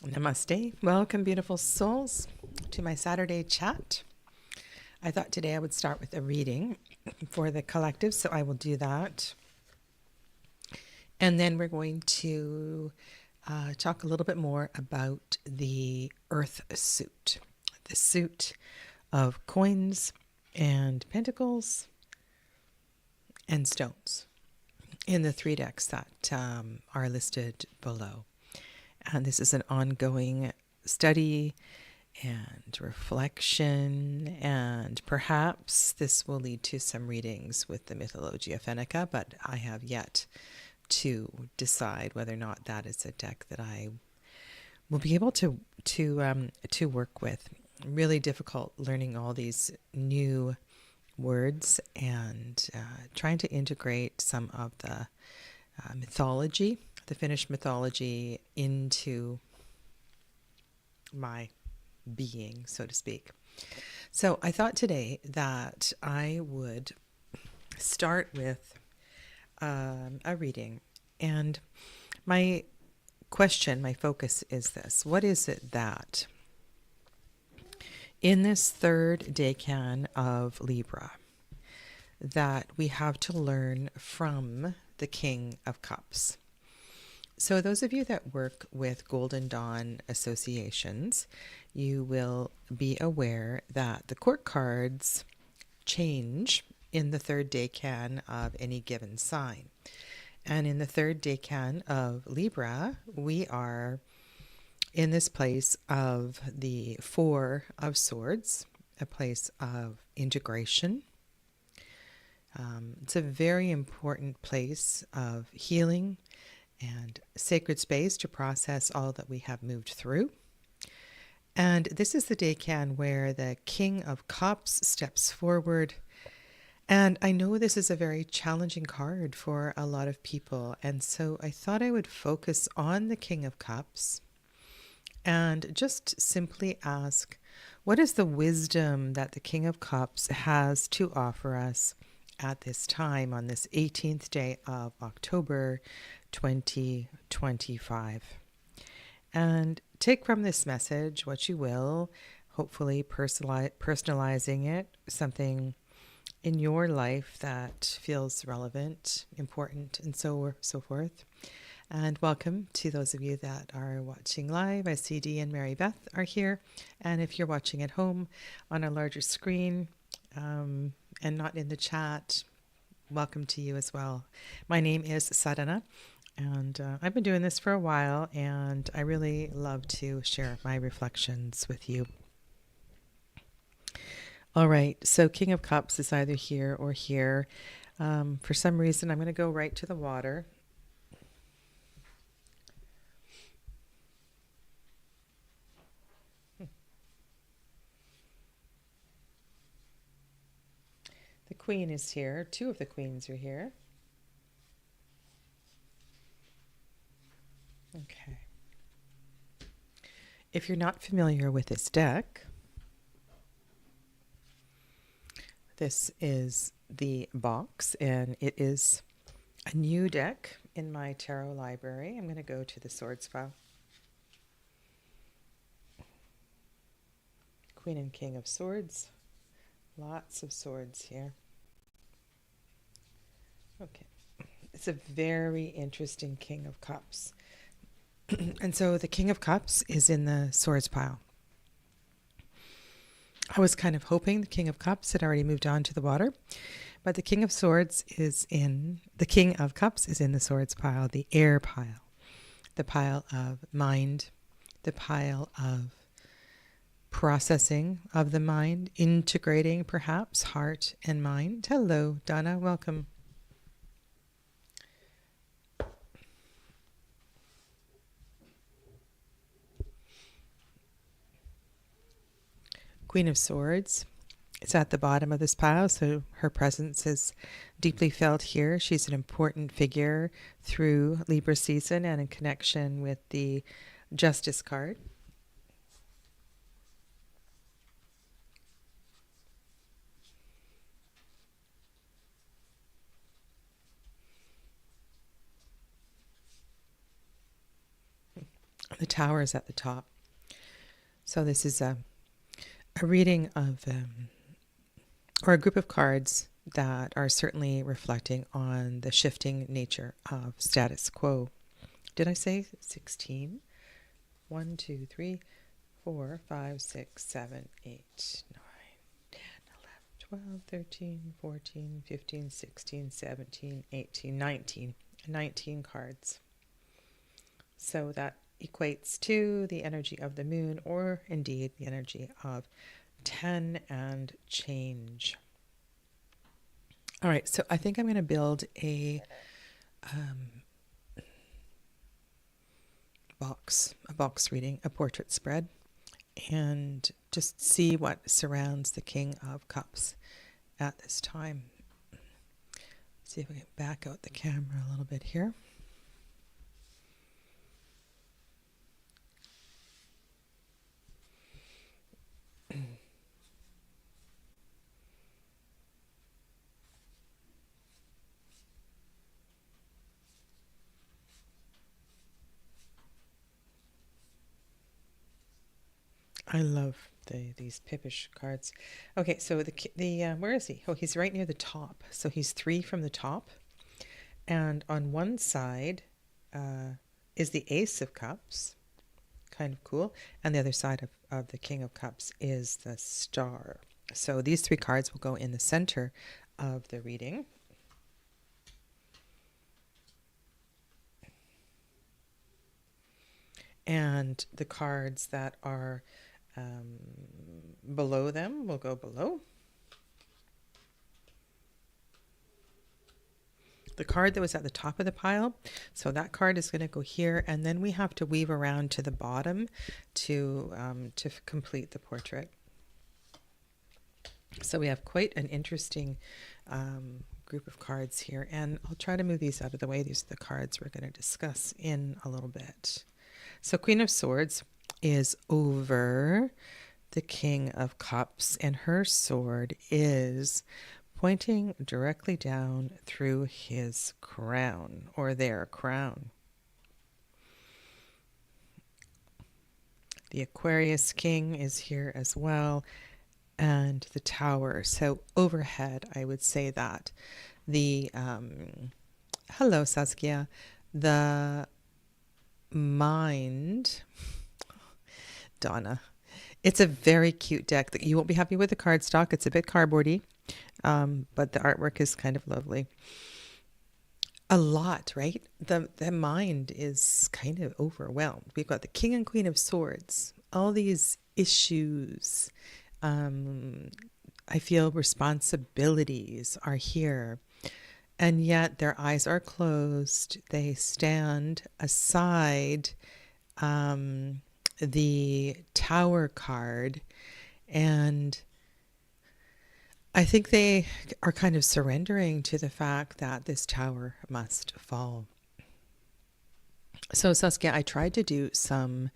Namaste. Welcome, beautiful souls, to my Saturday chat. I thought today I would start with a reading for the collective, so I will do that. And then we're going to talk a little bit more about the earth suit, the suit of coins and pentacles and stones in the three decks that are listed below. And this is an ongoing study and reflection, and perhaps this will lead to some readings with the Mythologia Fennica, but I have yet to decide whether or not that is a deck that I will be able to work with. Really difficult learning all these new words and trying to integrate some of the mythology, the Finnish mythology, into my being, so to speak. So I thought today that I would start with a reading. And my question, my focus is this. What is it that in this third decan of Libra that we have to learn from the King of Cups? So those of you that work with Golden Dawn associations, you will be aware that the court cards change in the third decan of any given sign. And in the third decan of Libra, we are in this place of the Four of Swords, a place of integration. It's a very important place of healing and sacred space to process all that we have moved through. And this is the decan where the King of Cups steps forward. And I know this is a very challenging card for a lot of people. And so I thought I would focus on the King of Cups and just simply ask, what is the wisdom that the King of Cups has to offer us at this time on this 18th day of October 2025? And take from this message what you will, hopefully personalizing it, something in your life that feels relevant, important, and so forth. And welcome to those of you that are watching live. I see Dee and Mary Beth are here. And if you're watching at home on a larger screen and not in the chat, welcome to you as well. My name is Sadhana, and I've been doing this for a while, and I really love to share my reflections with you. All right, so King of Cups is either here or here. For some reason, I'm going to go right to the water. The Queen is here. Two of the Queens are here. Okay. If you're not familiar with this deck, this is the box, and it is a new deck in my tarot library. I'm going to go to the Swords file. Queen and King of Swords. Lots of swords here. Okay. It's a very interesting King of Cups. And so the King of Cups is in the Swords pile. I was kind of hoping the King of Cups had already moved on to the water, but the King of Swords is in, the King of Cups is in the Swords pile, the air pile, the pile of mind, the pile of processing of the mind, integrating perhaps heart and mind. Hello, Donna, welcome. Queen of Swords is at the bottom of this pile, so her presence is deeply felt here. She's an important figure through Libra season and in connection with the Justice card. The Tower is at the top. So this is a reading of, or a group of cards that are certainly reflecting on the shifting nature of status quo. Did I say 16? 1, 2, 3, 4, 5, 6, 7, 8, 9, 10, 11, 12, 13, 14, 15, 16, 17, 18, 19. 19 cards. So that equates to the energy of the moon, or indeed the energy of 10 and change. All right, so I think I'm going to build a box reading, a portrait spread, and just see what surrounds the King of Cups at this time. See if we can back out the camera a little bit here. I love these Pippish cards. Okay, so the where is he? Oh, he's right near the top. So he's 3 from the top, and on one side is the Ace of Cups, kind of cool, and the other side of the King of Cups is the Star. So these 3 cards will go in the center of the reading. And the cards that are below them will go below. The card that was at the top of the pile, so that card is going to go here, and then we have to weave around to the bottom to complete the portrait. So we have quite an interesting group of cards here, and I'll try to move these out of the way. These are the cards we're going to discuss in a little bit. So Queen of Swords is over the King of Cups, and her sword is pointing directly down through his crown, or their crown. The Aquarius King is here as well, and the Tower. So overhead, I would say that the hello Saskia, the mind, Donna. It's a very cute deck that you won't be happy with the cardstock. It's a bit cardboardy, but the artwork is kind of lovely. A lot, right? The mind is kind of overwhelmed. We've got the King and Queen of Swords, all these issues. I feel responsibilities are here, and yet their eyes are closed. They stand aside the Tower card, and I think they are kind of surrendering to the fact that this tower must fall. So Saskia, I tried to do some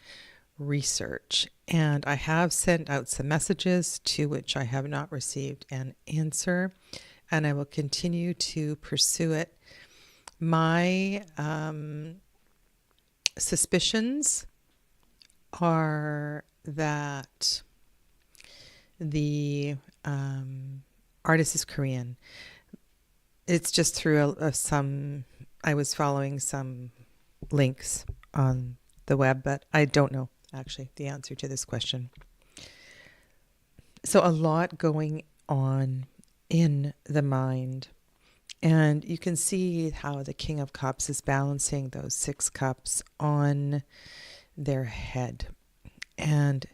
research, and I have sent out some messages to which I have not received an answer, and I will continue to pursue it. My suspicions are that the artist is Korean. It's just through I was following some links on the web, but I don't know actually the answer to this question. So a lot going on in the mind. And you can see how the King of Cups is balancing those 6 cups on their head. And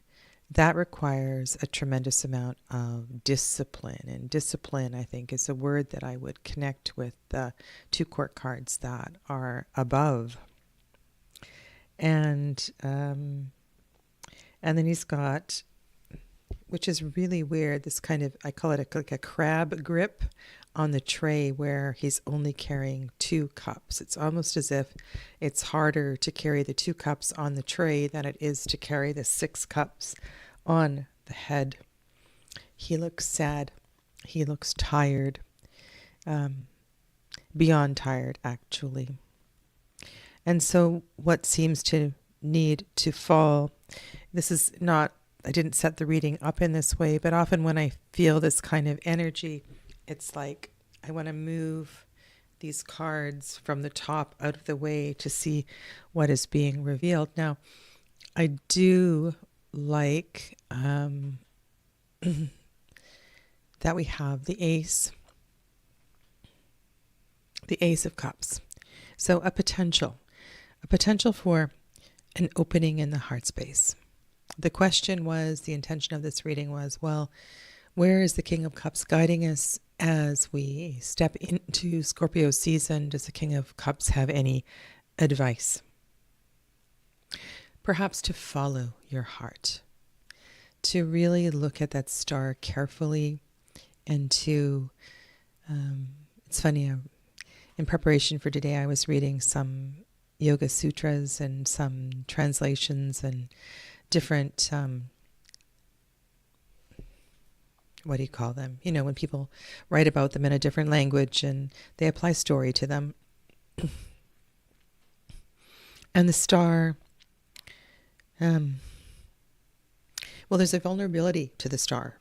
that requires a tremendous amount of discipline. And discipline, I think, is a word that I would connect with the 2 court cards that are above. And then he's got, which is really weird, this kind of, I call it like a crab grip on the tray where he's only carrying 2 cups. It's almost as if it's harder to carry the 2 cups on the tray than it is to carry the 6 cups on the head. He looks sad. He looks tired. Beyond tired, actually. And so what seems to need to fall. This is not, I didn't set the reading up in this way, but often when I feel this kind of energy, it's like I want to move these cards from the top out of the way to see what is being revealed. Now, I do like that we have the Ace of Cups. So a potential for an opening in the heart space. The question was, the intention of this reading was, well, where is the King of Cups guiding us as we step into Scorpio season? Does the King of Cups have any advice? Perhaps to follow your heart, to really look at that star carefully, and to, it's funny, in preparation for today, I was reading some Yoga Sutras and some translations and different, what do you call them? You know, when people write about them in a different language and they apply story to them. And the star, well, there's a vulnerability to the star,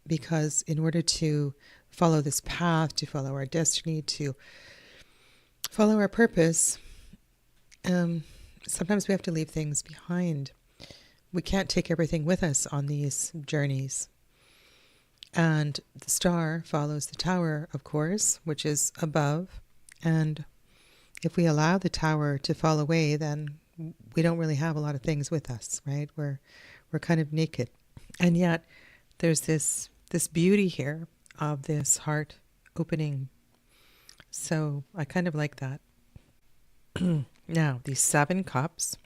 because in order to follow this path, to follow our destiny, to follow our purpose, sometimes we have to leave things behind. We can't take everything with us on these journeys. And the star follows the tower, of course, which is above. And if we allow the tower to fall away, then we don't really have a lot of things with us, right? We're kind of naked. And yet there's this beauty here of this heart opening. So I kind of like that. Now, these 7 cups.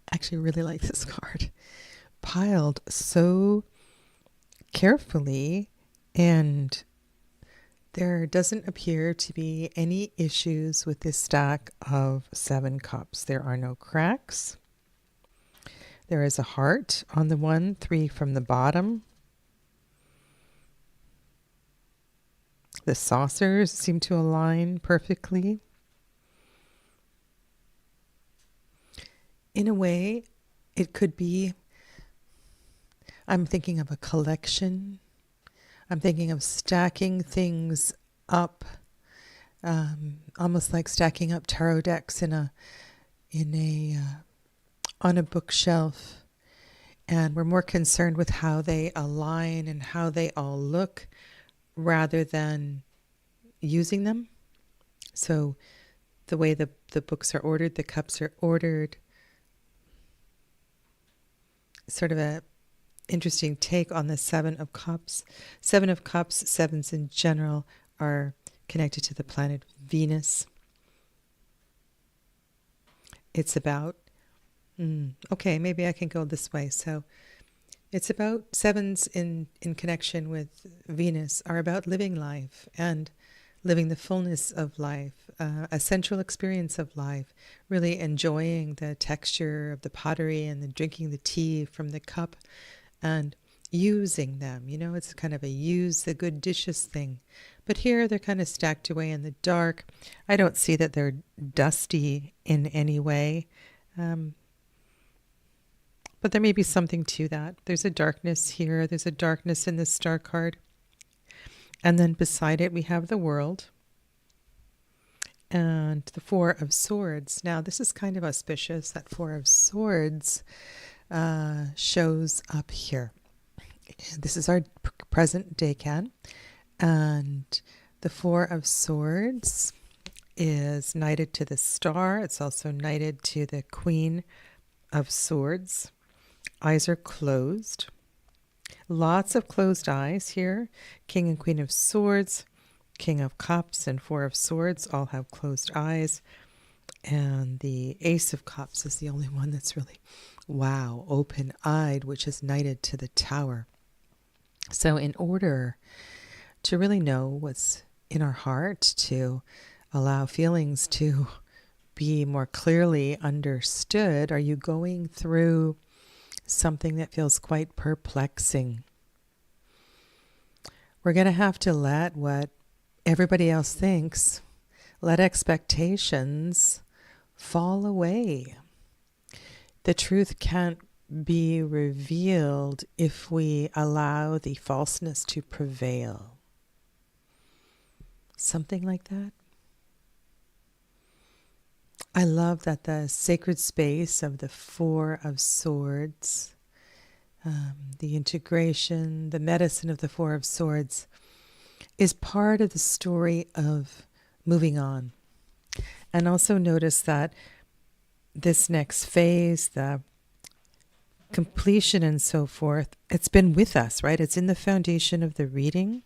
I actually really like this card. Piled so carefully, and there doesn't appear to be any issues with this stack of 7 cups. There are no cracks. There is a heart on the one, 3 from the bottom. The saucers seem to align perfectly. In a way, it could be, I'm thinking of a collection. I'm thinking of stacking things up, almost like stacking up tarot decks on a bookshelf. And we're more concerned with how they align and how they all look, rather than using them. So the way the books are ordered, the cups are ordered, sort of a interesting take on the 7 of Cups. 7 of Cups, 7s in general, are connected to the planet Venus. It's about, okay, maybe I can go this way. So it's about 7s in connection with Venus are about living life and living the fullness of life, a central experience of life, really enjoying the texture of the pottery and the drinking the tea from the cup and using them. You know, it's kind of a use the good dishes thing. But here they're kind of stacked away in the dark. I don't see that they're dusty in any way. But there may be something to that. There's a darkness here. There's a darkness in the star card. And then beside it, we have the World and the 4 of Swords. Now, this is kind of auspicious. That 4 of Swords shows up here. This is our present decan. And the 4 of Swords is knighted to the star. It's also knighted to the Queen of Swords. Eyes are closed. Lots of closed eyes here. King and Queen of Swords, King of Cups, and 4 of Swords all have closed eyes. And the Ace of Cups is the only one that's really, wow, open-eyed, which is knighted to the Tower. So in order to really know what's in our heart, to allow feelings to be more clearly understood, are you going through something that feels quite perplexing? We're going to have to let what everybody else thinks, let expectations fall away. The truth can't be revealed if we allow the falseness to prevail. Something like that. I love that the sacred space of the Four of Swords, the integration, the medicine of the Four of Swords, is part of the story of moving on. And also notice that this next phase, the completion and so forth, it's been with us, right? It's in the foundation of the reading.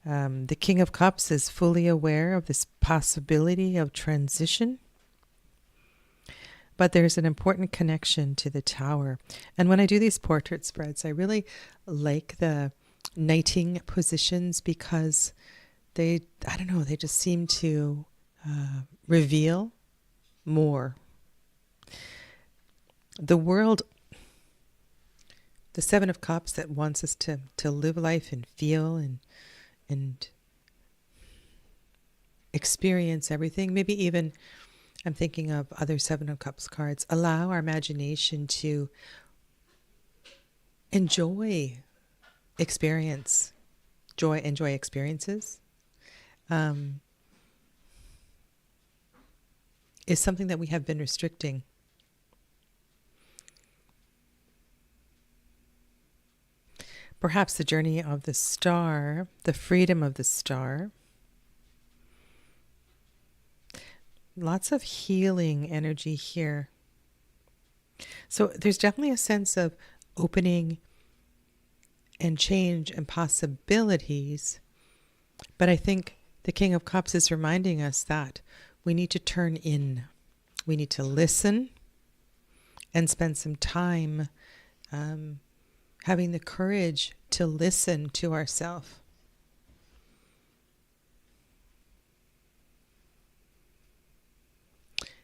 The King of Cups is fully aware of this possibility of transition. But there's an important connection to the Tower. And when I do these portrait spreads, I really like the knighting positions because they just seem to reveal more. The world, the Seven of Cups that wants us to live life and feel and experience everything, maybe even, I'm thinking of other Seven of Cups cards, allow our imagination to enjoy experiences, is something that we have been restricting. Perhaps the journey of the star, the freedom of the star. Lots of healing energy here. So there's definitely a sense of opening and change and possibilities. But I think the King of Cups is reminding us that we need to turn in. We need to listen and spend some time having the courage to listen to ourselves.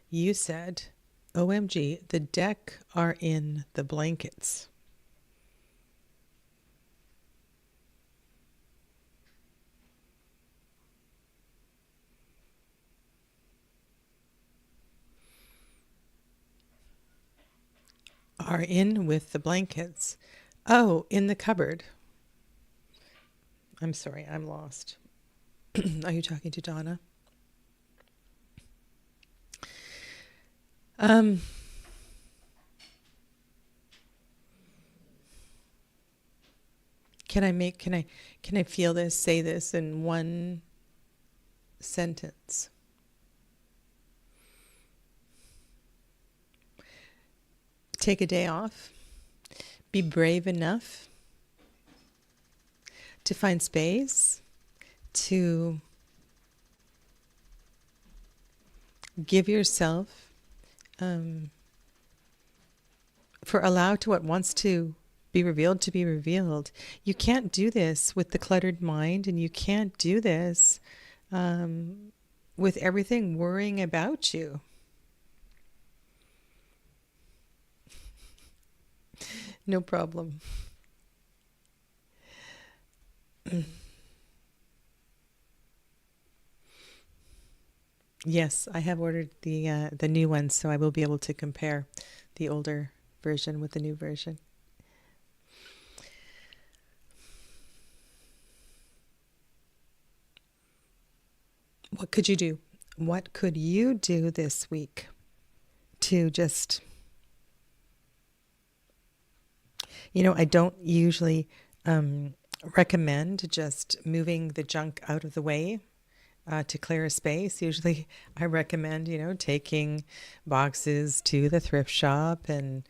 You said, OMG, the deck are in the blankets. Are in with the blankets. Oh, in the cupboard. I'm sorry, I'm lost. Are you talking to Donna? Can I feel this, say this in one sentence? Take a day off. Be brave enough to find space, to give yourself, for allow to what wants to be revealed. You can't do this with the cluttered mind, and you can't do this with everything worrying about you. No problem. Yes, I have ordered the new ones, so I will be able to compare the older version with the new version. What could you do? What could you do this week to just, I don't usually recommend just moving the junk out of the way to clear a space. Usually I recommend, taking boxes to the thrift shop and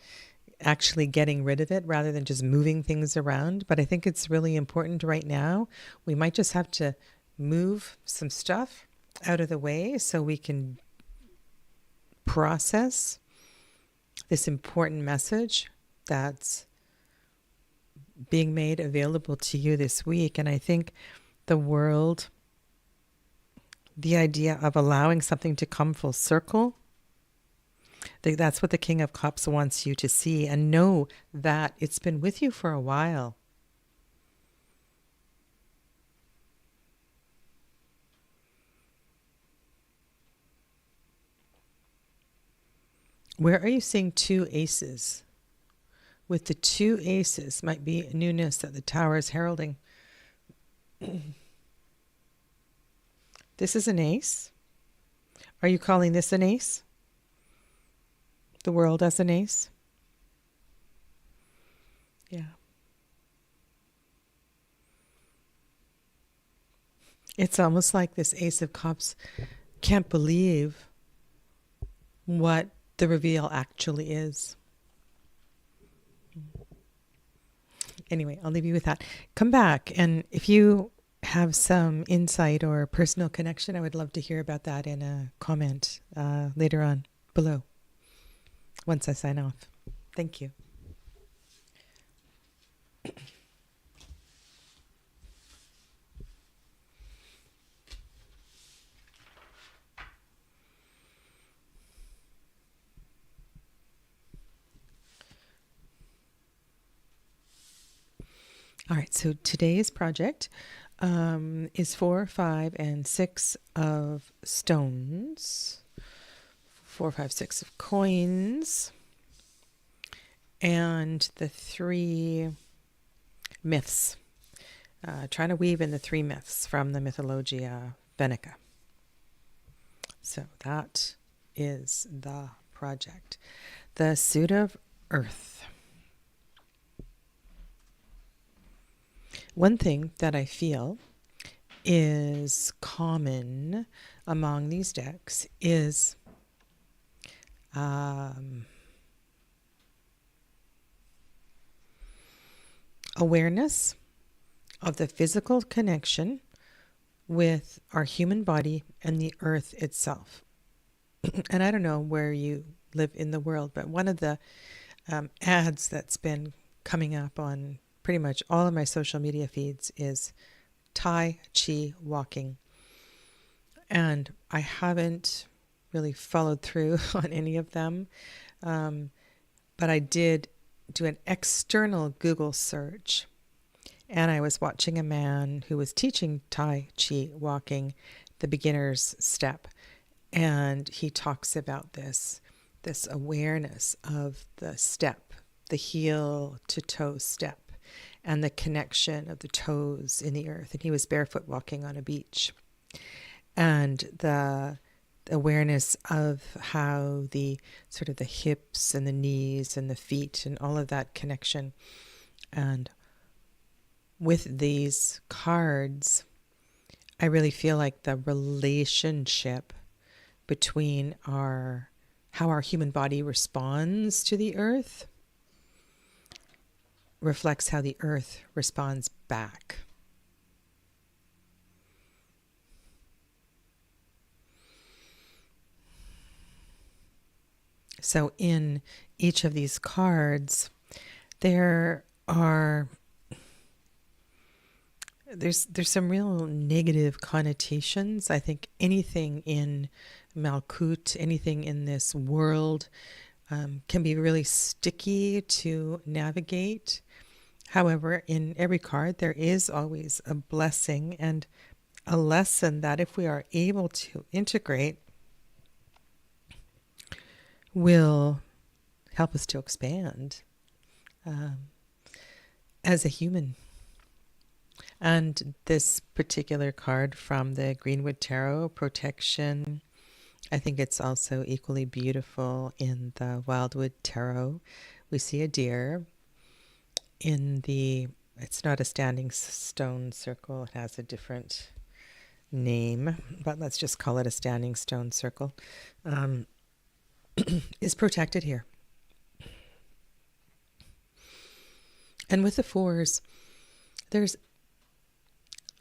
actually getting rid of it rather than just moving things around. But I think it's really important right now. We might just have to move some stuff out of the way so we can process this important message that's being made available to you this week. And I think the world, the idea of allowing something to come full circle, that's what the King of Cups wants you to see and know that it's been with you for a while. Where are you seeing two aces? With the two aces might be newness that the tower is heralding. This is an ace. Are you calling this an ace? The world as an ace? Yeah. It's almost like this Ace of Cups can't believe what the reveal actually is. Anyway, I'll leave you with that. Come back, and if you have some insight or personal connection, I would love to hear about that in a comment later on below, once I sign off. Thank you. All right, so today's project is 4, 5, and 6 of stones, 4, 5, 6 of coins, and the 3 myths. Trying to weave in the 3 myths from the Mythologia Fennica. So that is the project. The suit of earth. One thing that I feel is common among these decks is awareness of the physical connection with our human body and the earth itself. And I don't know where you live in the world, but one of the ads that's been coming up on pretty much all of my social media feeds is Tai Chi walking. And I haven't really followed through on any of them. But I did do an external Google search, and I was watching a man who was teaching Tai Chi walking, the beginner's step. And he talks about this awareness of the step, the heel to toe step, and the connection of the toes in the earth. And he was barefoot walking on a beach. And the awareness of how the sort of the hips and the knees and the feet and all of that connection. And with these cards, I really feel like the relationship between how our human body responds to the earth reflects how the earth responds back. So in each of these cards, there's some real negative connotations. I think anything in Malkut, anything in this world, can be really sticky to navigate. However, in every card, there is always a blessing and a lesson that if we are able to integrate, will help us to expand as a human. And this particular card from the Greenwood Tarot, Protection, I think it's also equally beautiful in the Wildwood Tarot. We see a deer in it's not a standing stone circle, it has a different name, but let's just call it a standing stone circle, is protected here. And with the 4s,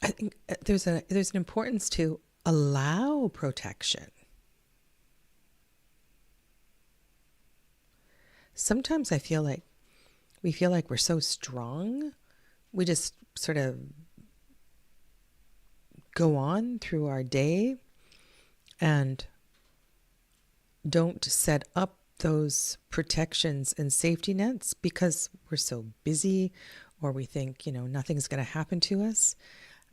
I think there's an importance to allow protection. Sometimes I feel like we feel like we're so strong, we just sort of go on through our day and don't set up those protections and safety nets because we're so busy, or we think, nothing's going to happen to us.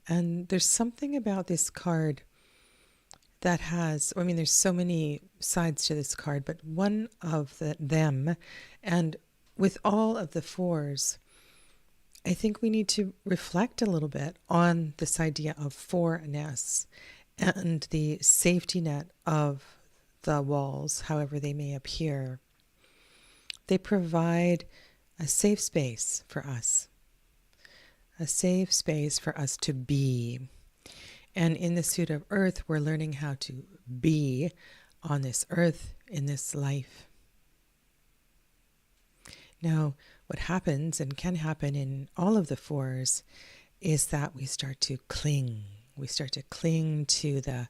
And there's something about this card that has, I mean, there's so many sides to this card, but one of them, and with all of the fours, I think we need to reflect a little bit on this idea of fourness and the safety net of the walls, however they may appear. They provide a safe space for us, a safe space for us to be. And in the suit of earth, we're learning how to be on this earth, in this life. Now, what happens and can happen in all of the fours is that we start to cling. We start to cling to the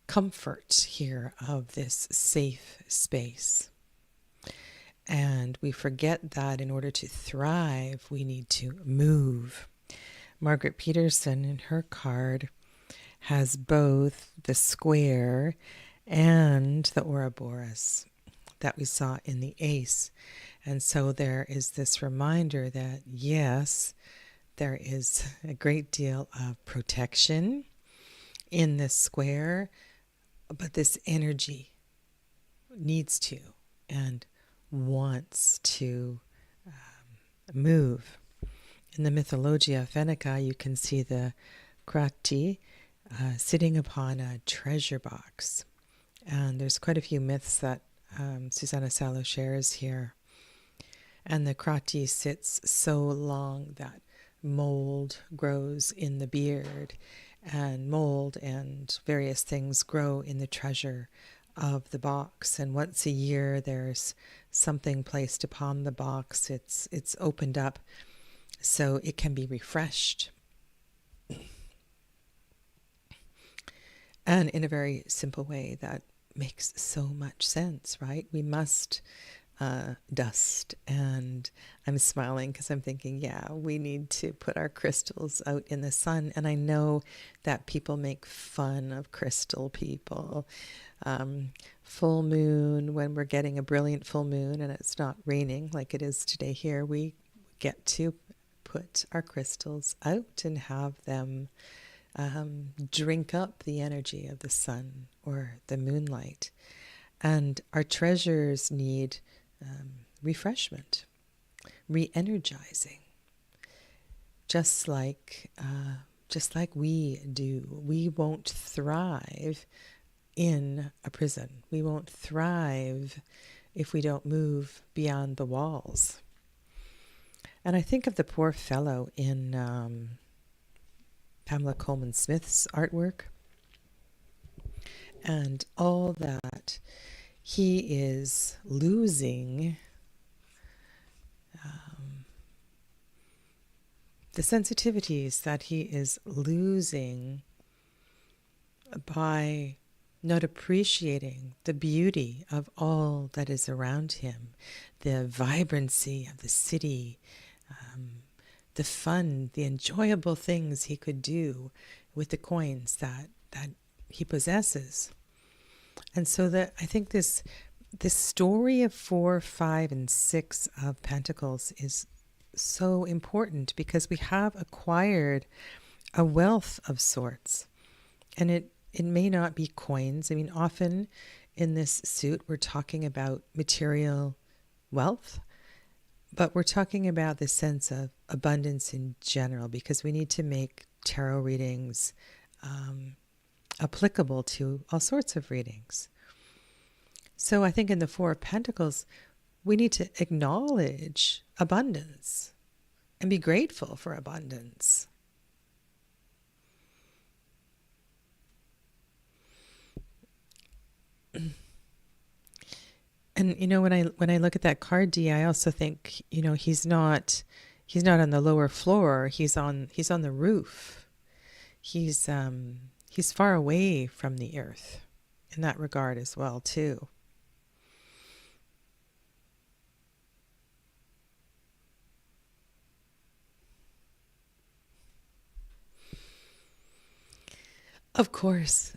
comfort here of this safe space. And we forget that in order to thrive, we need to move. Margaret Peterson, in her card, has both the square and the Ouroboros that we saw in the ace. And so there is this reminder that, yes, there is a great deal of protection in this square, but this energy needs to and wants to move. In the Mythologia Fennica, you can see the Krati sitting upon a treasure box. And there's quite a few myths that Susanna Salo shares here. And the Krati sits so long that mold grows in the beard, and mold and various things grow in the treasure of the box. And once a year there's something placed upon the box. It's opened up so it can be refreshed. And in a very simple way that makes so much sense, right? We must dust. And I'm smiling because I'm thinking, yeah, we need to put our crystals out in the sun. And I know that people make fun of crystal people. Full moon, when we're getting a brilliant full moon and it's not raining like it is today here, we get to put our crystals out and have them drink up the energy of the sun or the moonlight. And our treasures need refreshment, re-energizing, just like we do. We won't thrive in a prison. We won't thrive if we don't move beyond the walls. And I think of the poor fellow in Pamela Coleman Smith's artwork, and all that he is losing the sensitivities that he is losing by not appreciating the beauty of all that is around him, the vibrancy of the city, the fun, the enjoyable things he could do with the coins that he possesses. And so that I think this story of 4, 5, and 6 of Pentacles is so important because we have acquired a wealth of sorts. And it may not be coins. I mean, often in this suit, we're talking about material wealth, but we're talking about the sense of abundance in general because we need to make tarot readings applicable to all sorts of readings. So I think in the 4 of Pentacles, we need to acknowledge abundance and be grateful for abundance. And you know, when I look at that card, Dee, I also think, you know, he's not on the lower floor. He's on the roof. He's far away from the earth in that regard as well, too. Of course,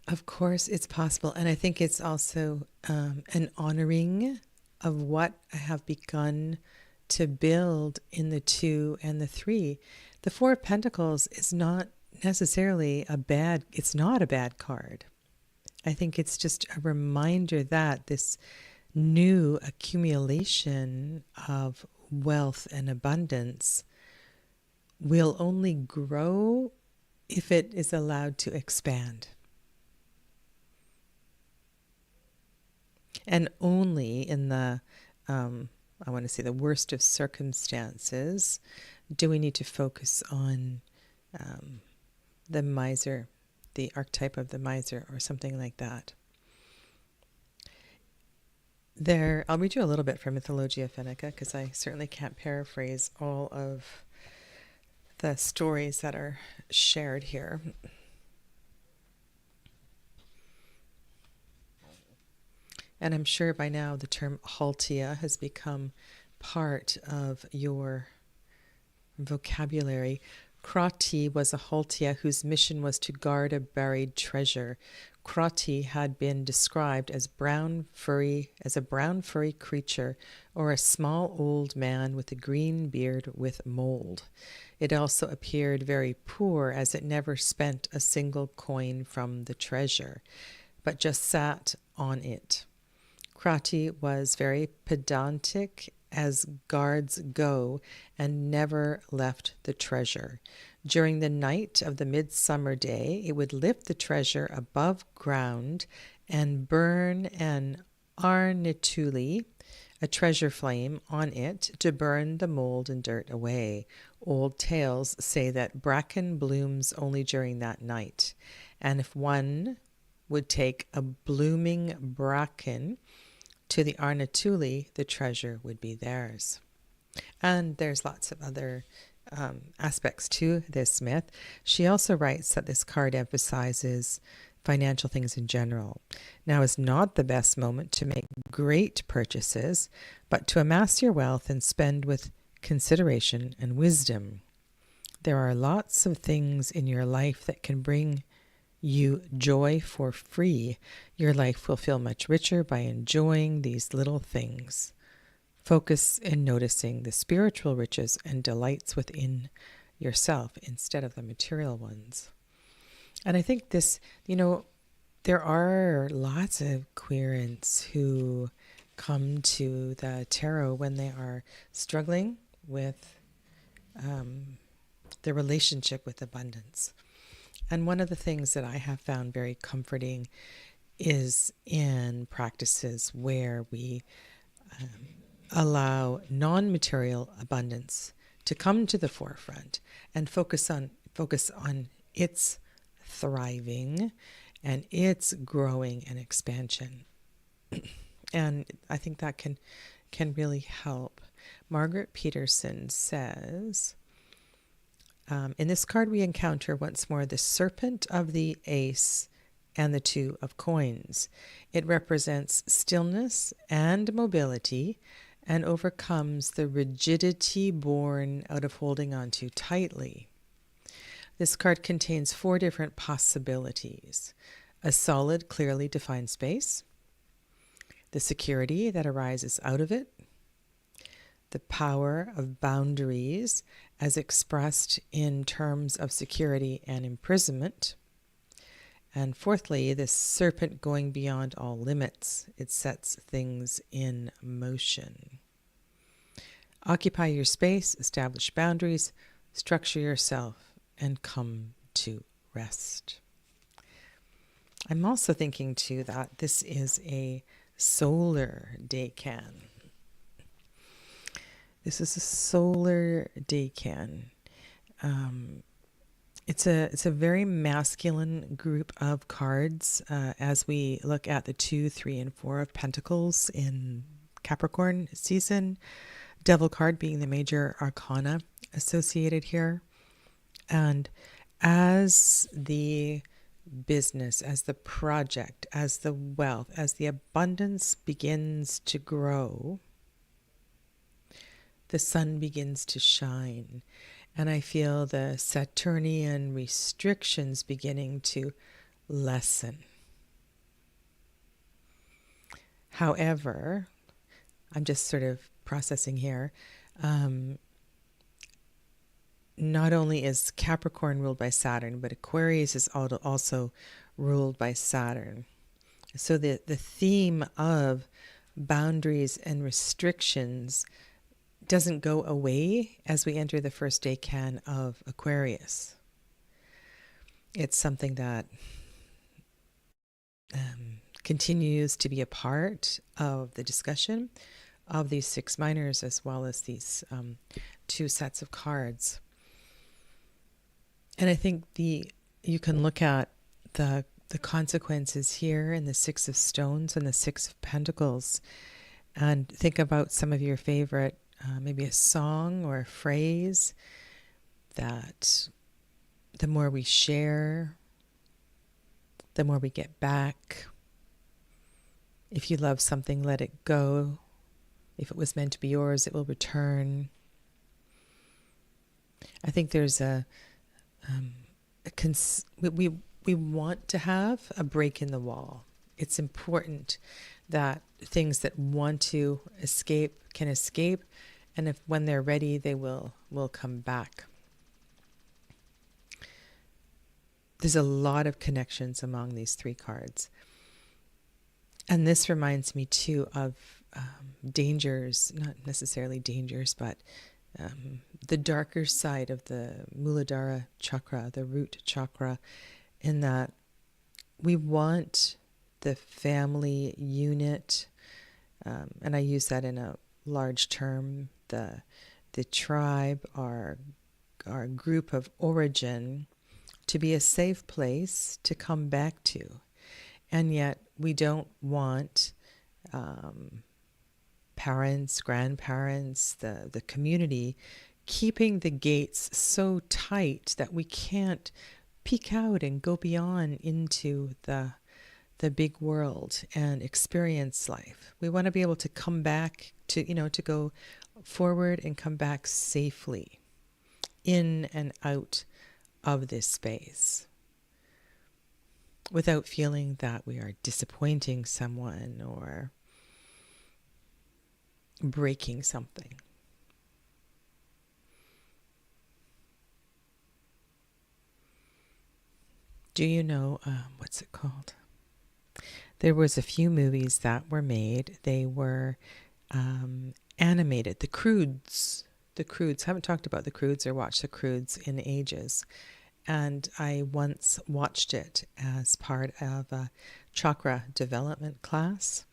it's possible. And I think it's also an honoring of what I have begun to build in the 2 and the 3. The 4 of Pentacles is not necessarily it's not a bad card. I think it's just a reminder that this new accumulation of wealth and abundance will only grow if it is allowed to expand. And only in the, I want to say, the worst of circumstances, do we need to focus on the miser, the archetype of the miser, or something like that. I'll read you a little bit from Mythologia Fennica, because I certainly can't paraphrase all of the stories that are shared here. And I'm sure by now the term Haltia has become part of your vocabulary. Krati was a Haltia whose mission was to guard a buried treasure. Krati had been described as a brown furry creature, or a small old man with a green beard with mold. It also appeared very poor, as it never spent a single coin from the treasure, but just sat on it. Krati was very pedantic, as guards go, and never left the treasure. During the night of the midsummer day, it would lift the treasure above ground and burn an arnituli, a treasure flame, on it to burn the mold and dirt away. Old tales say that bracken blooms only during that night, and if one would take a blooming bracken to the Arnatuli, the treasure would be theirs. And there's lots of other aspects to this myth. She also writes that this card emphasizes financial things in general. Now is not the best moment to make great purchases, but to amass your wealth and spend with consideration and wisdom. There are lots of things in your life that can bring you joy for free. Your life will feel much richer by enjoying these little things. Focus in noticing the spiritual riches and delights within yourself instead of the material ones. And I think this, there are lots of querents who come to the tarot when they are struggling with their relationship with abundance. And one of the things that I have found very comforting is in practices where we allow non-material abundance to come to the forefront and focus on its thriving and its growing and expansion. And I think that can really help. Margaret Peterson says, in this card we encounter once more the serpent of the ace and the two of coins. It represents stillness and mobility and overcomes the rigidity born out of holding on too tightly. This card contains 4 different possibilities: a solid, clearly defined space, the security that arises out of it, the power of boundaries as expressed in terms of security and imprisonment, and fourthly, this serpent going beyond all limits. It sets things in motion. Occupy your space, establish boundaries, structure yourself, and come to rest. I'm also thinking too that this is a solar decan. This is a solar decan. It's a very masculine group of cards as we look at the 2, 3, and 4 of Pentacles in Capricorn season. Devil card being the major arcana associated here. And as the business, as the project, as the wealth, as the abundance begins to grow, the sun begins to shine. And I feel the Saturnian restrictions beginning to lessen. However, I'm just sort of processing here. Not only is Capricorn ruled by Saturn, but Aquarius is also ruled by Saturn. So the theme of boundaries and restrictions doesn't go away as we enter the first decan of Aquarius. It's something that continues to be a part of the discussion of these 6 minors, as well as these 2 sets of cards. And I think you can look at the consequences here in the 6 of Stones and the 6 of Pentacles, and think about some of your favorite, maybe a song or a phrase that the more we share, the more we get back. If you love something, let it go. If it was meant to be yours, it will return. I think there's we want to have a break in the wall. It's important that things that want to escape can escape, and if when they're ready, they will come back. There's a lot of connections among these 3 cards. And this reminds me too of dangers, not necessarily dangers, but the darker side of the Muladhara chakra, the root chakra, in that we want the family unit, and I use that in a large term, the tribe, our group of origin, to be a safe place to come back to. And yet we don't want parents, grandparents, the community keeping the gates so tight that we can't peek out and go beyond into the big world and experience life. We want to be able to come back to, to go forward and come back safely in and out of this space, without feeling that we are disappointing someone or breaking something. Do you know, what's it called? There was a few movies that were made. They were animated. The Croods. Haven't talked about the Croods or watched the Croods in ages. And I once watched it as part of a chakra development class.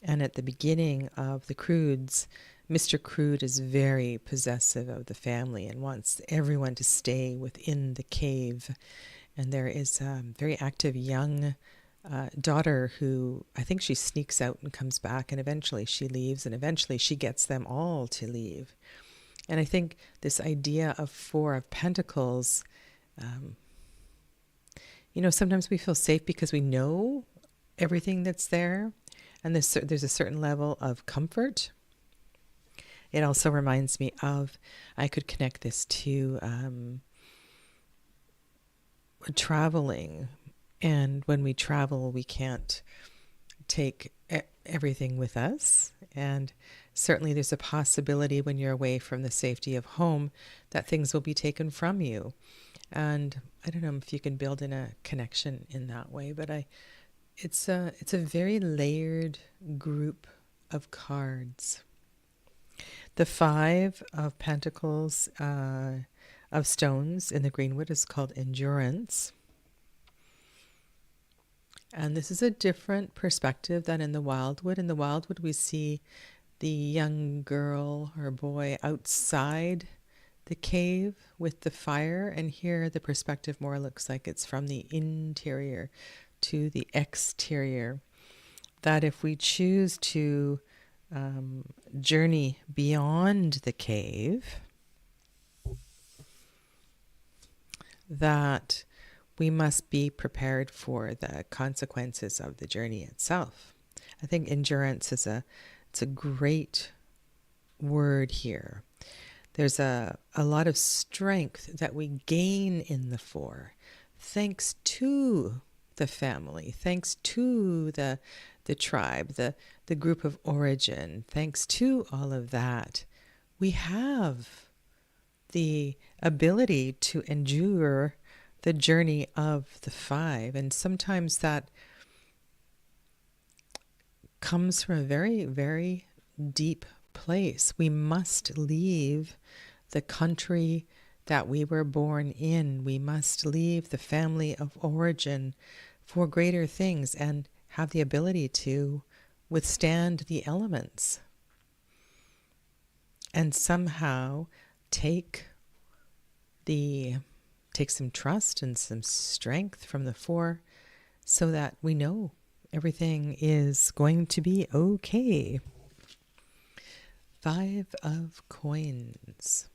And at the beginning of the Croods, Mr. Crude is very possessive of the family and wants everyone to stay within the cave. And there is a very active young daughter who, I think she sneaks out and comes back, and eventually she leaves, and eventually she gets them all to leave. And I think this idea of 4 of Pentacles, sometimes we feel safe because we know everything that's there, and there's a certain level of comfort. It also reminds me of, I could connect this to traveling. And when we travel, we can't take everything with us. And certainly there's a possibility when you're away from the safety of home that things will be taken from you. And I don't know if you can build in a connection in that way, but it's a very layered group of cards. The 5 of Pentacles of Stones in the Greenwood is called Endurance. And this is a different perspective than in the Wildwood. In the Wildwood, we see the young girl or boy outside the cave with the fire. And here the perspective more looks like it's from the interior to the exterior. That if we choose to journey beyond the cave, that we must be prepared for the consequences of the journey itself. I think endurance it's a great word here. There's a lot of strength that we gain in the 4, thanks to the family, thanks to the tribe, the group of origin, thanks to all of that. We have the ability to endure the journey of the 5. And sometimes that comes from a very, very deep place. We must leave the country that we were born in. We must leave the family of origin for greater things and have the ability to withstand the elements and somehow take some trust and some strength from the four so that we know everything is going to be okay. 5 of coins.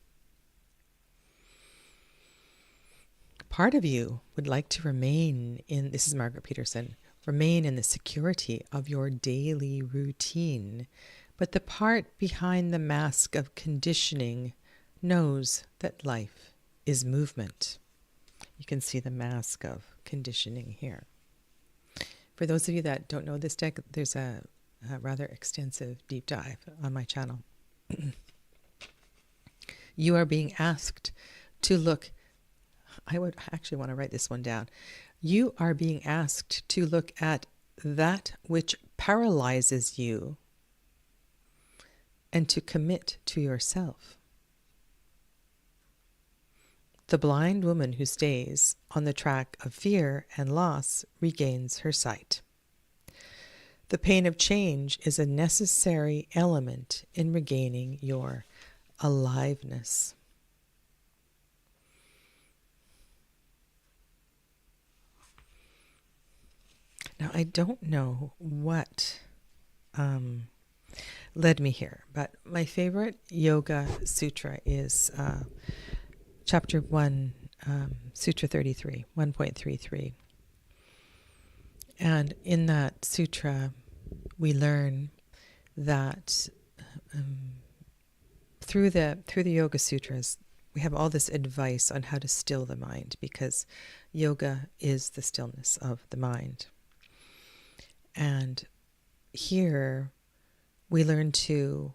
Part of you would like to remain in, this is Margaret Peterson, remain in the security of your daily routine. But the part behind the mask of conditioning knows that life is movement. You can see the mask of conditioning here. For those of you that don't know this deck, there's a rather extensive deep dive on my channel. You are being asked to look, I would actually want to write this one down. You are being asked to look at that which paralyzes you and to commit to yourself. The blind woman who stays on the track of fear and loss regains her sight. The pain of change is a necessary element in regaining your aliveness. Now, I don't know what led me here, but my favorite yoga sutra is Chapter 1, Sutra 33, 1.33. And in that sutra, we learn that through the Yoga Sutras, we have all this advice on how to still the mind, because yoga is the stillness of the mind. And here we learn to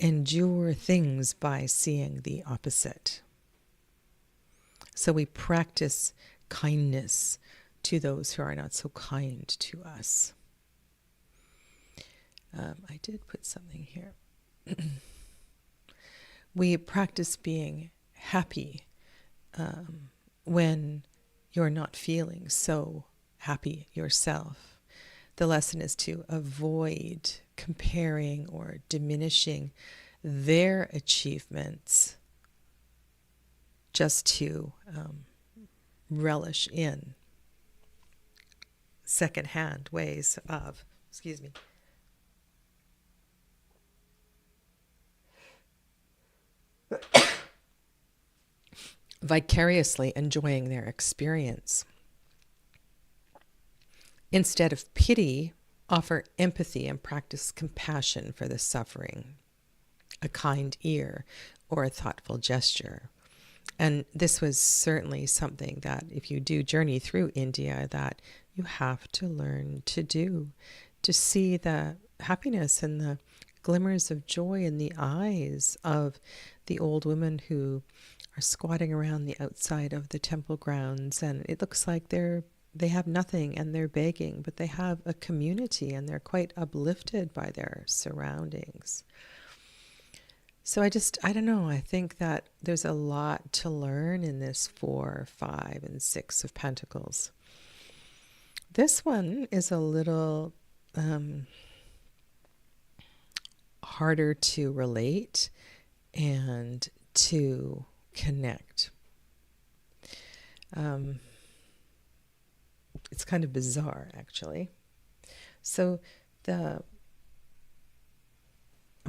endure things by seeing the opposite. So we practice kindness to those who are not so kind to us. I did put something here. We practice being happy when you're not feeling so happy yourself. The lesson is to avoid comparing or diminishing their achievements just to relish in secondhand ways of, vicariously enjoying their experience. Instead of pity, offer empathy and practice compassion for the suffering, a kind ear, or a thoughtful gesture. And this was certainly something that if you do journey through India, that you have to learn to do, to see the happiness and the glimmers of joy in the eyes of the old women who are squatting around the outside of the temple grounds, and it looks like they have nothing and they're begging, but they have a community and they're quite uplifted by their surroundings. So I don't know, I think that there's a lot to learn in this 4, 5, and 6 of Pentacles. This one is a little harder to relate and to connect. It's kind of bizarre, actually. So I'm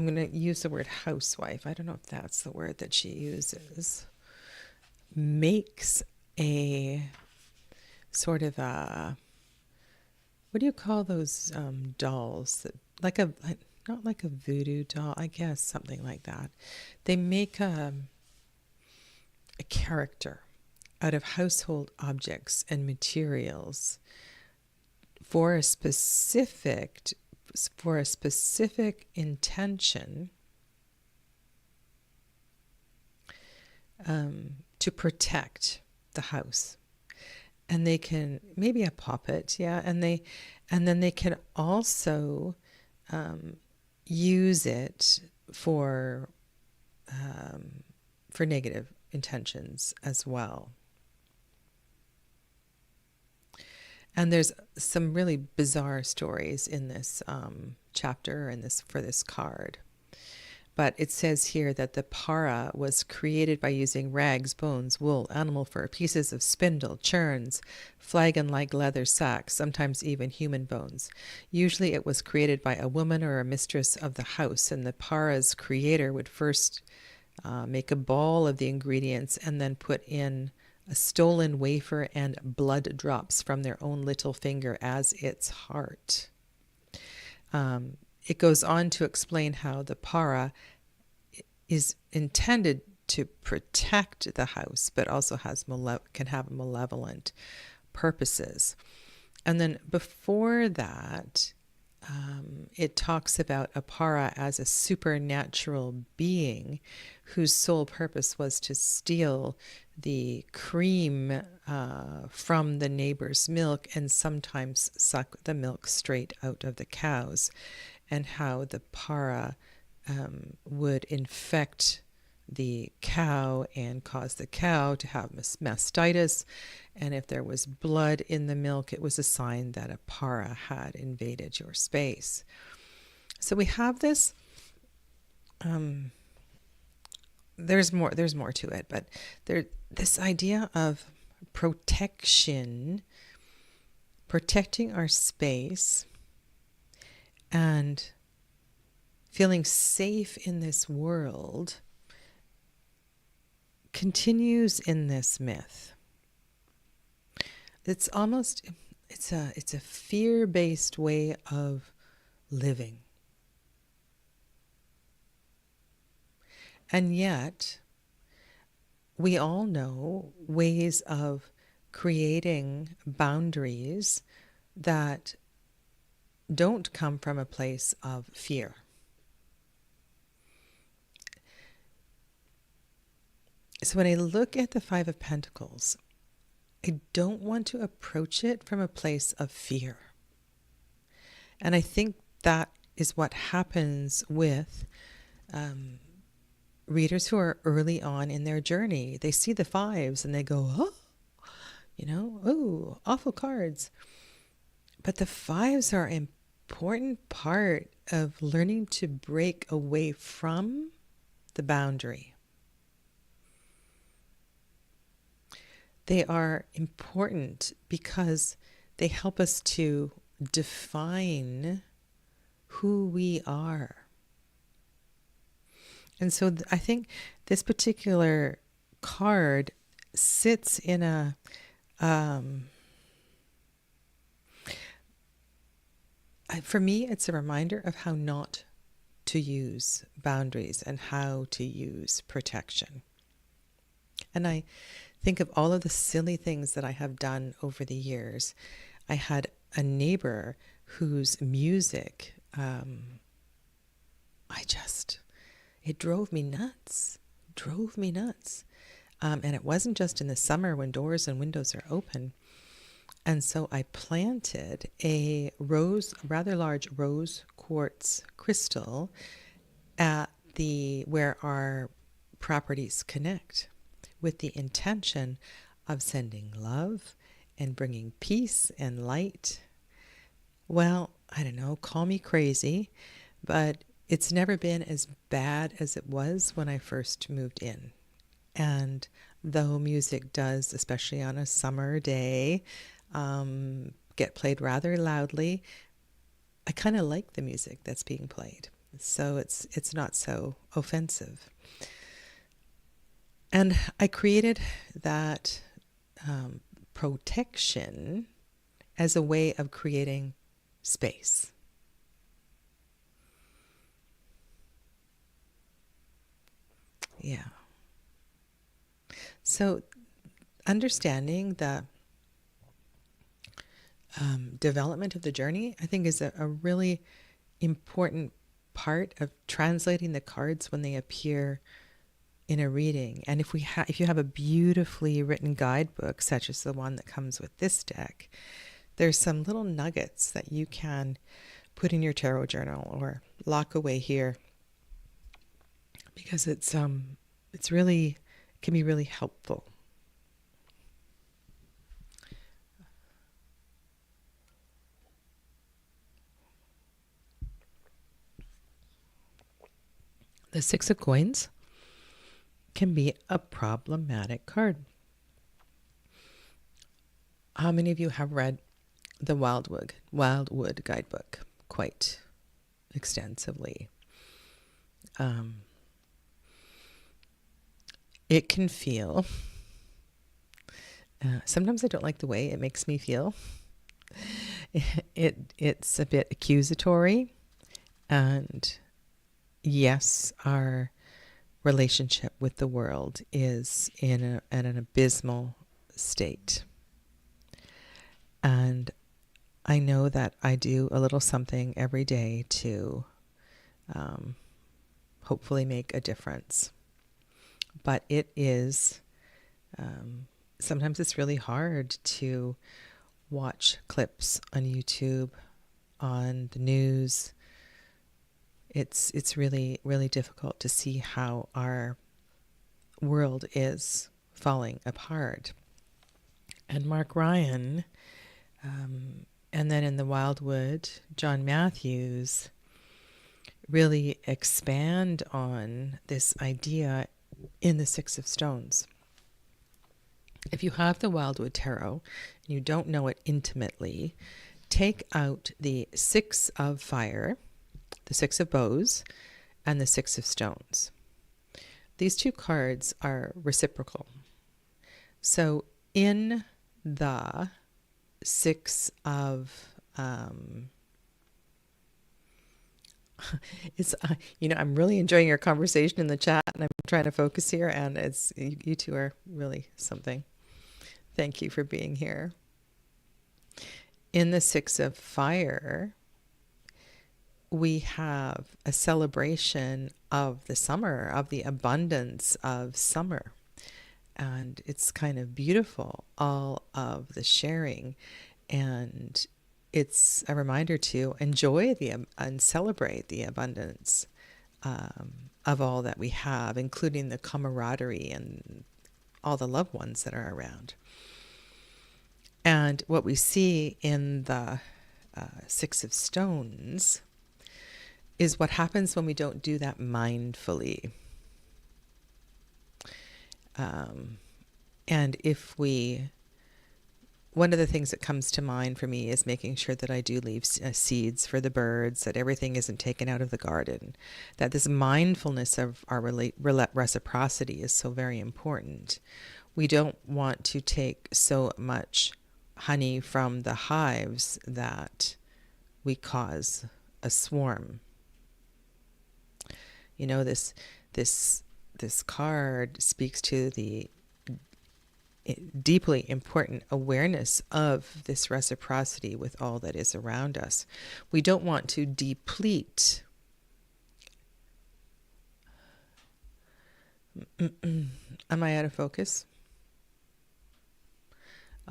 going to use the word housewife. I don't know if that's the word that she uses. Makes a sort of a, what do you call those dolls? That, not like a voodoo doll, I guess, something like that. They make a character out of household objects and materials for a specific intention, to protect the house. and they can, maybe a puppet, yeah, and then they can also use it for negative intentions as well. And there's some really bizarre stories in this chapter and for this card. But it says here that the para was created by using rags, bones, wool, animal fur, pieces of spindle, churns, flagon-like leather sacks, sometimes even human bones. Usually it was created by a woman or a mistress of the house, and the para's creator would first make a ball of the ingredients and then put in a stolen wafer and blood drops from their own little finger as its heart. It goes on to explain how the para is intended to protect the house, but also can have malevolent purposes. And then before that, it talks about a para as a supernatural being whose sole purpose was to steal the cream from the neighbor's milk and sometimes suck the milk straight out of the cows, and how the para would infect the cow and cause the cow to have mastitis. And if there was blood in the milk, it was a sign that a para had invaded your space. So we have this, there's more to it, but this idea of protection, protecting our space and feeling safe in this world continues in this myth. It's a fear-based way of living. And yet, we all know ways of creating boundaries that don't come from a place of fear. So when I look at the Five of Pentacles, I don't want to approach it from a place of fear. And I think that is what happens with readers who are early on in their journey. They see the fives and they go, oh, oh, awful cards. But the fives are an important part of learning to break away from the boundary. They are important because they help us to define who we are. And so I think this particular card sits in a for me, it's a reminder of how not to use boundaries and how to use protection. And I think of all of the silly things that I have done over the years. I had a neighbor whose music, it drove me nuts. And it wasn't just in the summer when doors and windows are open. And so I planted a rather large rose quartz crystal at where our properties connect, with the intention of sending love and bringing peace and light. Well, I don't know, call me crazy, but it's never been as bad as it was when I first moved in. And though music does, especially on a summer day, get played rather loudly, I kind of like the music that's being played. So it's not so offensive. And I created that protection as a way of creating space. Yeah. So understanding the development of the journey, I think, is a really important part of translating the cards when they appear in a reading. And if you have a beautifully written guidebook, such as the one that comes with this deck, there's some little nuggets that you can put in your tarot journal or lock away here, because it's really, it can be really helpful. The Six of Coins can be a problematic card. How many of you have read the Wildwood guidebook quite extensively? It can feel, sometimes I don't like the way it makes me feel. It's a bit accusatory, and yes, our relationship with the world is in an abysmal state. And I know that I do a little something every day to hopefully make a difference. But it is, sometimes it's really hard to watch clips on YouTube, on the news. It's really, really difficult to see how our world is falling apart. And Mark Ryan, and then in the Wildwood, John Matthews really expand on this idea in the Six of Stones. If you have the Wildwood Tarot and you don't know it intimately, take out the Six of Fire, the Six of Bows, and the Six of Stones. These two cards are reciprocal. So in the Six of it's I'm really enjoying your conversation in the chat, and I'm trying to focus here, and it's you two are really something. Thank you for being here. In the Six of Fire, we have a celebration of the summer, of the abundance of summer. And it's kind of beautiful, all of the sharing. And it's a reminder to enjoy and celebrate the abundance of all that we have, including the camaraderie and all the loved ones that are around. And what we see in the Six of Stones is what happens when we don't do that mindfully. And one of the things that comes to mind for me is making sure that I do leave seeds for the birds, that everything isn't taken out of the garden, that this mindfulness of our reciprocity is so very important. We don't want to take so much honey from the hives that we cause a swarm. You know, this card speaks to the deeply important awareness of this reciprocity with all that is around us. We don't want to deplete. Am I out of focus?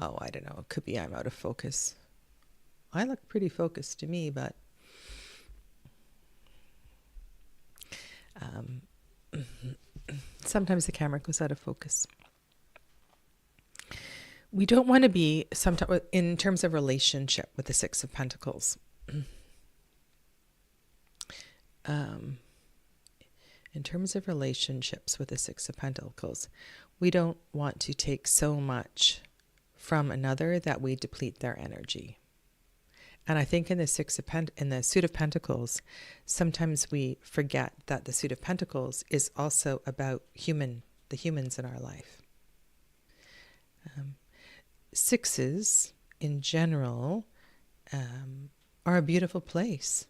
Oh, I don't know. It could be I'm out of focus. I look pretty focused to me, but sometimes the camera goes out of focus. We don't want to be, sometimes in terms of relationship with the Six of Pentacles. In terms of relationships with the Six of Pentacles, we don't want to take so much from another that we deplete their energy. And I think in the Suit of Pentacles, sometimes we forget that the Suit of Pentacles is also about the humans in our life. Sixes, in general, are a beautiful place.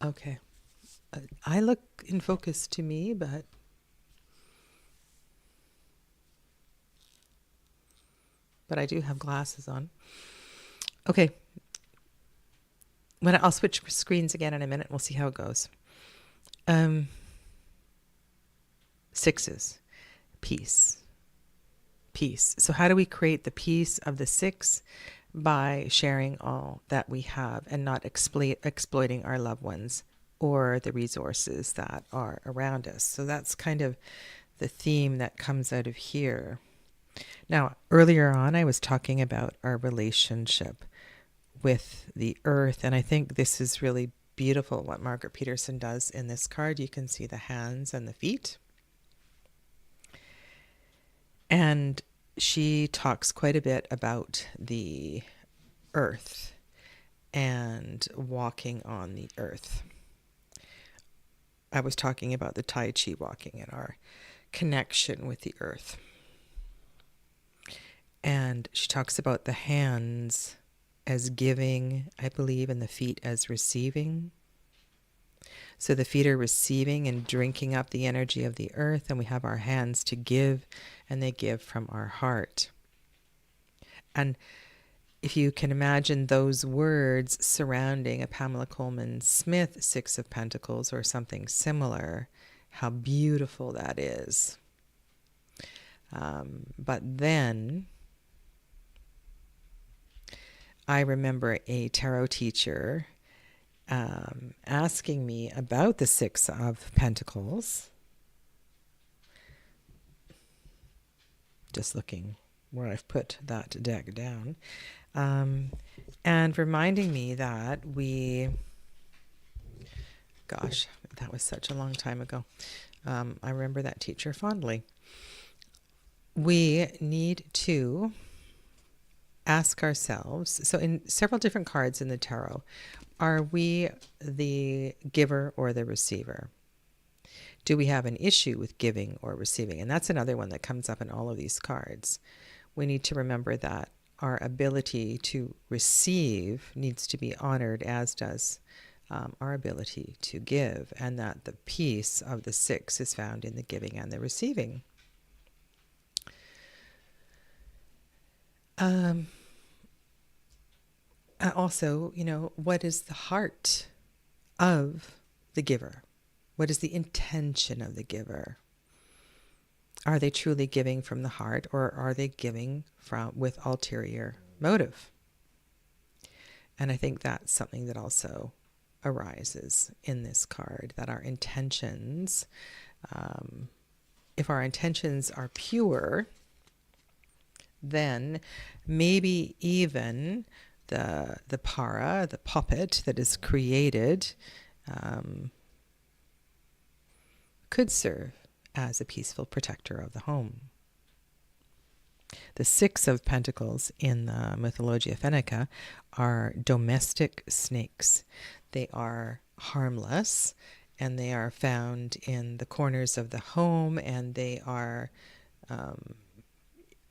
Okay. I look in focus to me, but but I do have glasses on. Okay. I'll switch screens again in a minute. We'll see how it goes. Sixes. Peace. Peace. So how do we create the peace of the six? By sharing all that we have and not exploiting our loved ones or the resources that are around us. So that's kind of the theme that comes out of here. Now, earlier on, I was talking about our relationship with the earth, and I think this is really beautiful what Margaret Peterson does in this card. You can see the hands and the feet. And she talks quite a bit about the earth and walking on the earth. I was talking about the Tai Chi walking and our connection with the earth. And she talks about the hands as giving, I believe, and the feet as receiving. So the feet are receiving and drinking up the energy of the earth, and we have our hands to give, and they give from our heart. And if you can imagine those words surrounding a Pamela Coleman Smith Six of Pentacles or something similar, how beautiful that is. But then I remember a tarot teacher asking me about the Six of Pentacles. Just looking where I've put that deck down. And reminding me that gosh, that was such a long time ago. I remember that teacher fondly. We need to ask ourselves, so in several different cards in the tarot, are we the giver or the receiver? Do we have an issue with giving or receiving? And that's another one that comes up in all of these cards. We need to remember that our ability to receive needs to be honored, as does our ability to give, and that the peace of the six is found in the giving and the receiving. Also, what is the heart of the giver? What is the intention of the giver? Are they truly giving from the heart, or are they giving with ulterior motive? And I think that's something that also arises in this card, that our intentions, if our intentions are pure, then maybe even the para, the puppet that is created, could serve as a peaceful protector of the home. The Six of Pentacles in the Mythologia Fennica are domestic snakes. They are harmless, and they are found in the corners of the home, and they are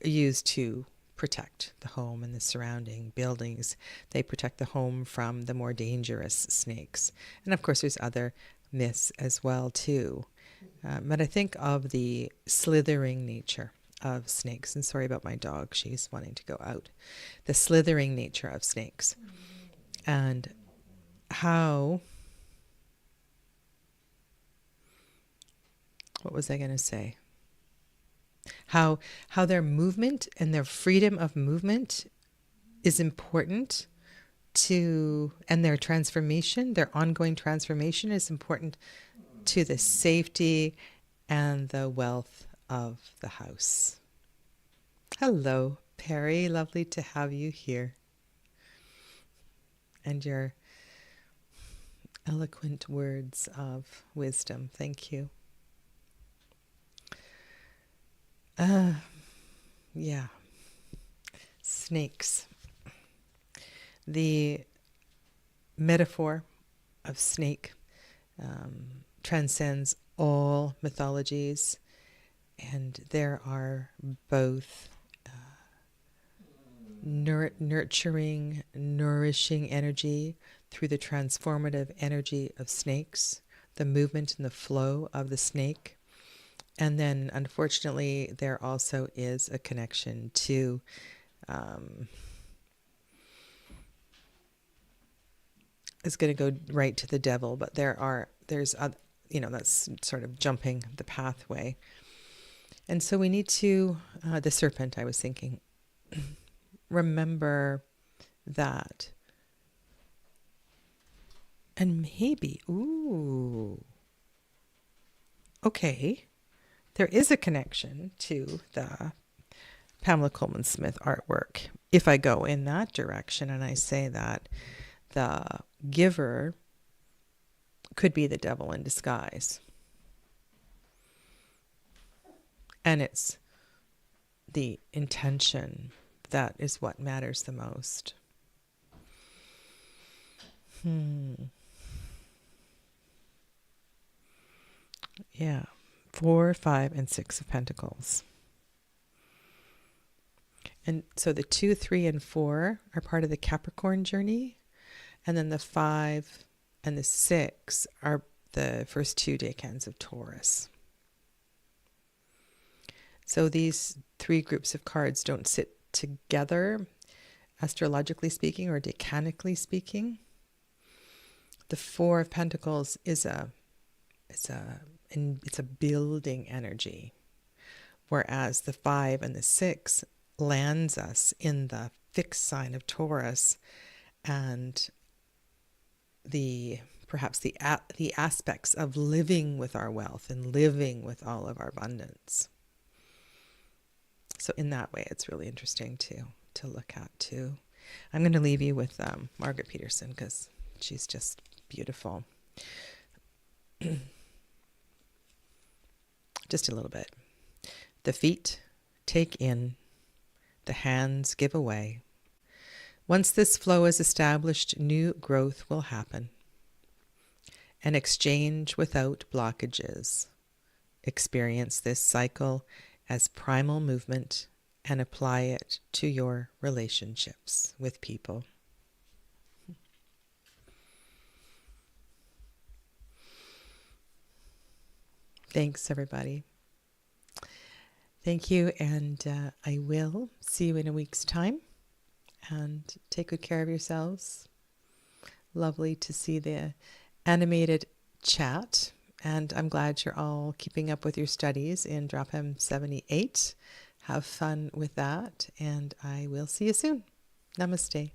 used to protect the home and the surrounding buildings. They protect the home from the more dangerous snakes. And of course, there's other myths as well, too. But I think of the slithering nature of snakes. And sorry about my dog. She's wanting to go out. The slithering nature of snakes. And how... What was I going to say? How their movement and their freedom of movement is important to, and their transformation, their ongoing transformation is important to the safety and the wealth of the house. Hello, Perry. Lovely to have you here. And your eloquent words of wisdom. Thank you. Yeah. Snakes. The metaphor of snake transcends all mythologies, and there are both nurturing, nourishing energy through the transformative energy of snakes, the movement and the flow of the snake. And then, unfortunately, there also is a connection to is going to go right to the devil, but there's other, that's sort of jumping the pathway. And so we need to, the serpent, I was thinking, remember that. And maybe, okay, there is a connection to the Pamela Coleman Smith artwork. If I go in that direction and I say that the giver could be the devil in disguise. And it's the intention that is what matters the most. Yeah. 4, 5, and 6 of Pentacles. And so the 2, 3, and 4 are part of the Capricorn journey. And then the 5 and the 6 are the first 2 decans of Taurus. So these 3 groups of cards don't sit together, astrologically speaking or decanically speaking. The 4 of Pentacles is a building energy, whereas the 5 and the 6 lands us in the fixed sign of Taurus, and perhaps the aspects of living with our wealth and living with all of our abundance. So in that way, it's really interesting to look at too. I'm going to leave you with Margaret Peterson because she's just beautiful. Just a little bit. The feet take in, the hands give away. Once this flow is established, new growth will happen. An exchange without blockages. Experience this cycle as primal movement and apply it to your relationships with people. Thanks, everybody. Thank you, and I will see you in a week's time. And take good care of yourselves. Lovely to see the animated chat. And I'm glad you're all keeping up with your studies in Dropham 78. Have fun with that, and I will see you soon. Namaste.